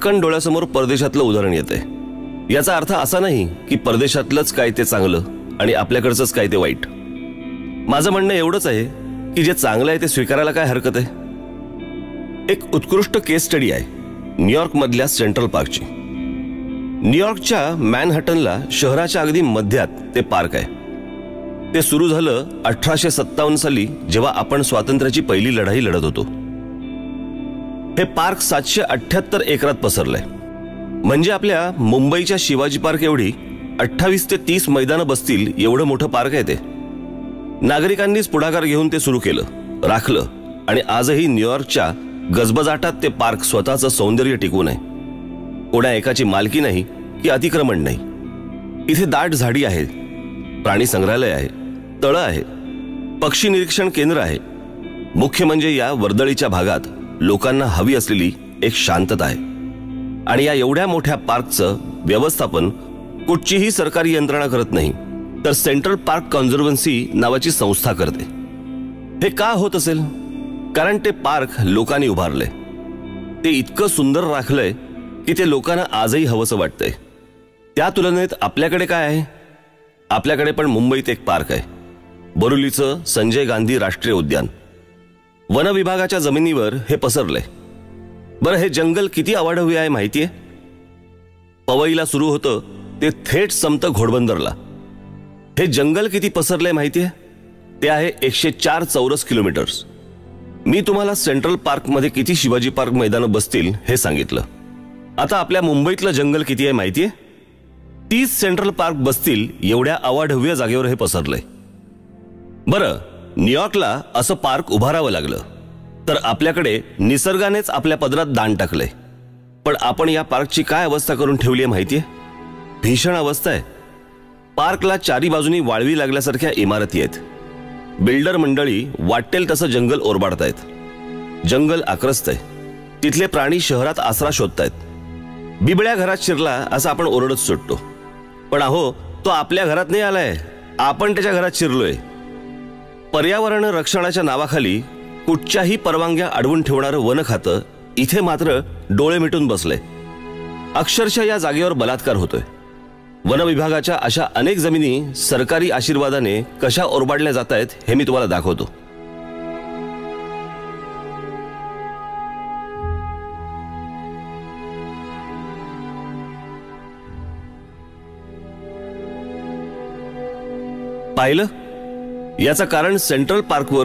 पटकन डोळ्यासमोर परदेशातलं उदाहरण येते। याचा अर्थ असा नाही की परदेशातलंच काय ते चांगलं आणि आपल्याकडचंच काय ते वाईट। माझं म्हणणं एवढंच आहे की जे चांगलं आहे ते स्वीकारायला काय हरकत आहे। एक उत्कृष्ट केस स्टडी आहे न्यूयॉर्क मधल्या सेंट्रल पार्कची। न्यूयॉर्कच्या मॅनहॅटनला शहराच्या अगदी मध्यात ते पार्क आहे। ते सुरू झालं 1857 साली, जेव्हा आपण स्वातंत्र्याची पहिली लढाई लढत होतो। हे पार्क 778 एकरात पसरलंय, म्हणजे आपल्या मुंबईच्या शिवाजी पार्क एवढी 28 ते 30 मैदानं बसतील एवढं मोठं पार्क आहे ते। नागरिकांनीच पुढाकार घेऊन ते सुरू केलं, राखलं आणि आजही न्यूयॉर्कच्या गजबजाटात ते पार्क स्वतःचं सौंदर्य टिकवून आहे। कोणा एकाची मालकी नाही की अतिक्रमण नाही। इथे दाट झाडी आहे, प्राणी संग्रहालय आहे, तळं आहे, पक्षी निरीक्षण केंद्र आहे। मुख्य म्हणजे या वर्दळीच्या भागात लोकांना हवी असलेली एक शांतता आहे। आणि या एवढ्या मोठ्या पार्कचं व्यवस्थापन कुठचीही सरकारी यंत्रणा करत नाही, तर सेंट्रल पार्क कन्झर्वन्सी नावाची संस्था करते। हे का होत असेल? कारण ते पार्क लोकांनी उभारले, ते इतकं सुंदर राखलंय की ते लोकांना आजही हवंसं वाटतंय। त्या तुलनेत आपल्याकडे काय आहे? आपल्याकडे पण मुंबईत एक पार्क आहे, बोरिवलीचं संजय गांधी राष्ट्रीय उद्यान। वन विभागाच्या जमिनीवर हे पसरलंय। बरं, हे जंगल किती अवाढव्य आहे माहितीये? पवईला सुरू होतं ते थेट संपतं घोडबंदरला। हे जंगल किती पसरलंय माहितीये? ते आहे 104 चौरस किलोमीटर्स। मी तुम्हाला सेंट्रल पार्क मध्ये किती शिवाजी पार्क मैदानं बसतील हे सांगितलं। आता आपल्या मुंबईतलं जंगल किती आहे माहितीये? 30 सेंट्रल पार्क बसतील एवढ्या अवाढव्य जागेवर हे पसरलंय। बरं, न्यूयॉर्कला असं पार्क उभारावं लागलं, तर आपल्याकडे निसर्गानेच आपल्या पदरात दान टाकलंय। पण आपण या पार्कची काय अवस्था करून ठेवली आहे माहितीये? भीषण अवस्था आहे। पार्कला चारी बाजूनी वाळवी लागल्यासारख्या इमारती आहेत। बिल्डर मंडळी वाटेल तसं जंगल ओरबाडतायत। जंगल आक्रस्त आहे, तिथले प्राणी शहरात आसरा शोधतायत। बिबळ्या घरात शिरला असं आपण ओरडत सुटतो, पण अहो, तो आपल्या घरात नाही आलाय, आपण त्याच्या घरात शिरलोय। पर्यावरण रक्षणाच्या नावाखाली कुठच्याही परवानग्या अडवून ठेवणारं वन खातं इथे मात्र डोळे मिटून बसलंय। अक्षरशः या जागेवर बलात्कार होतोय। वन विभागाच्या अशा अनेक जमिनी सरकारी आशीर्वादाने कशा ओरबाडल्या जात आहेत हे मी तुम्हाला दाखवतो। पाहिलं? याचं कारण सेंट्रल पार्कवर